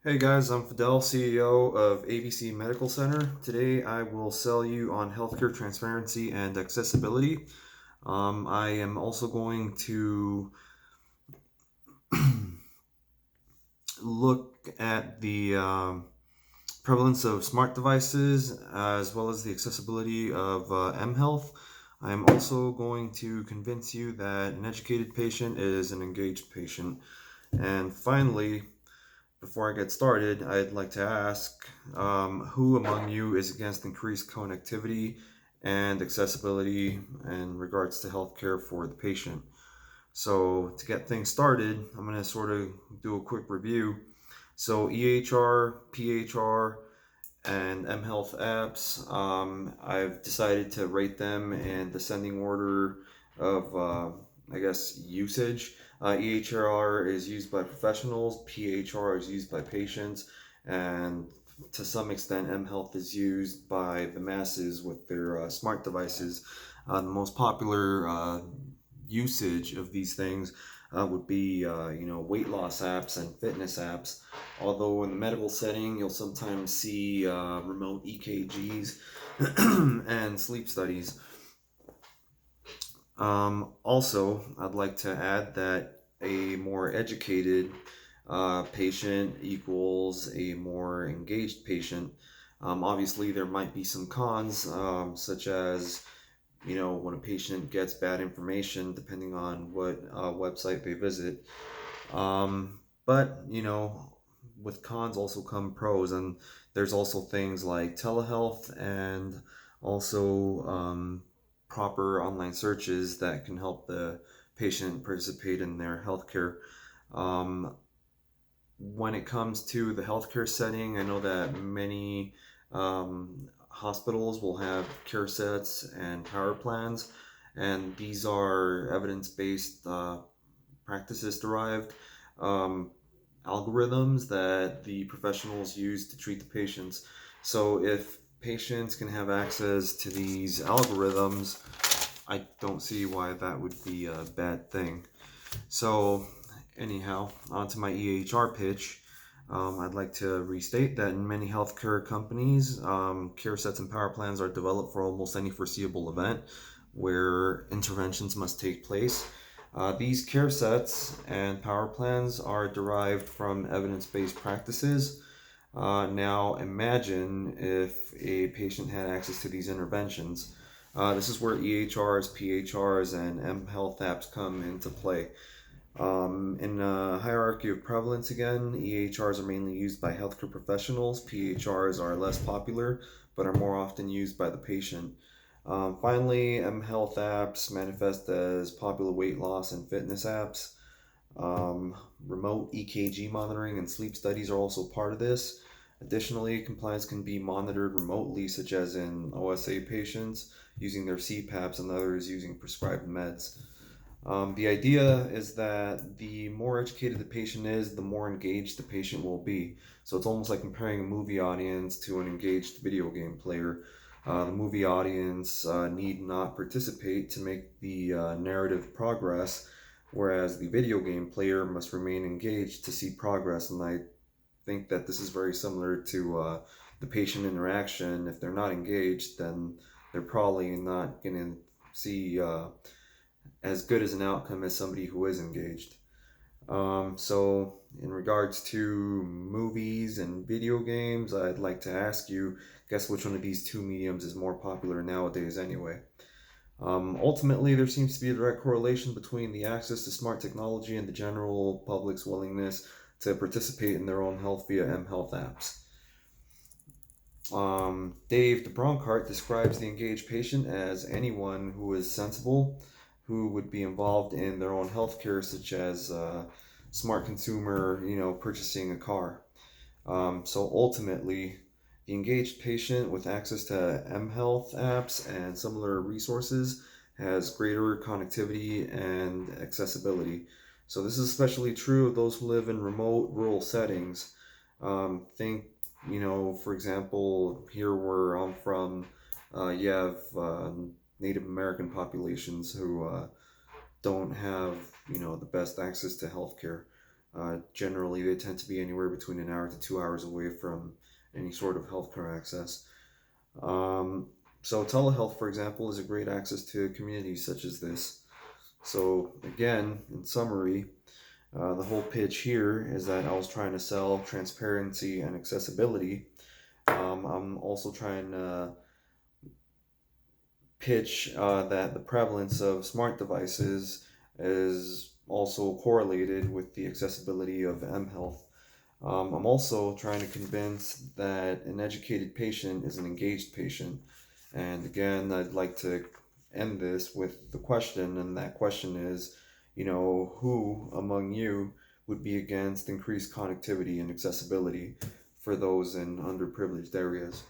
Hey guys, I'm Fidel, CEO of ABC Medical Center. Today I will sell you on healthcare transparency and accessibility. I am also going to look at the prevalence of smart devices as well as the accessibility of mHealth. I am also going to convince you that an educated patient is an engaged patient. And finally, before I get started, I'd like to ask who among you is against increased connectivity and accessibility in regards to healthcare for the patient? So, to get things started, I'm going to sort of do a quick review. So, EHR, PHR, and mHealth apps, I've decided to rate them in descending order of, usage. EHR is used by professionals, PHR is used by patients, and to some extent, mHealth is used by the masses with their smart devices. The most popular usage of these things would be weight loss apps and fitness apps. Although in the medical setting, you'll sometimes see remote EKGs and sleep studies. Also, I'd like to add that a more educated patient equals a more engaged patient. Obviously, there might be some cons, such as when a patient gets bad information, depending on what website they visit. But with cons also come pros, and there's also things like telehealth and also proper online searches that can help the patient participate in their healthcare. Um, when it comes to the healthcare setting, I know that many hospitals will have care sets and power plans, and these are evidence-based, practices-derived um, algorithms that the professionals use to treat the patients. So if patients can have access to these algorithms, I don't see why that would be a bad thing. So anyhow, on to my EHR pitch. I'd like to restate that in many healthcare companies, care sets and power plans are developed for almost any foreseeable event where interventions must take place. These care sets and power plans are derived from evidence-based practices. Now imagine if a patient had access to these interventions. This is where EHRs, PHRs, and mHealth apps come into play. In a hierarchy of prevalence, again, EHRs are mainly used by healthcare professionals. PHRs are less popular, but are more often used by the patient. Finally, mHealth apps manifest as popular weight loss and fitness apps. Remote EKG monitoring and sleep studies are also part of this. Additionally, compliance can be monitored remotely, such as in OSA patients using their CPAPs and others using prescribed meds. The idea is that the more educated the patient is, the more engaged the patient will be. So it's almost like comparing a movie audience to an engaged video game player. The movie audience need not participate to make the narrative progress, whereas the video game player must remain engaged to see progress. And I think that this is very similar to the patient interaction. If they're not engaged, then they're probably not going to see as good as an outcome as somebody who is engaged. So, in regards to movies and video games, I'd like to ask you, guess which one of these two mediums is more popular nowadays anyway? Ultimately, there seems to be a direct correlation between the access to smart technology and the general public's willingness to participate in their own health via mHealth apps. Dave de Bronkhart describes the engaged patient as anyone who is sensible, who would be involved in their own healthcare, such as smart consumer, purchasing a car. So ultimately, the engaged patient with access to mHealth apps and similar resources has greater connectivity and accessibility. So this is especially true of those who live in remote rural settings. Think, for example, here where I'm from, you have Native American populations who don't have, the best access to healthcare. Generally, they tend to be anywhere between an hour to 2 hours away from any sort of healthcare access. So telehealth, for example, is a great access to communities such as this. So again, in summary, the whole pitch here is that I was trying to sell transparency and accessibility. I'm also trying to pitch that the prevalence of smart devices is also correlated with the accessibility of mHealth. I'm also trying to convince that an educated patient is an engaged patient. And again, I'd like to end this with the question, and that question is, who among you would be against increased connectivity and accessibility for those in underprivileged areas?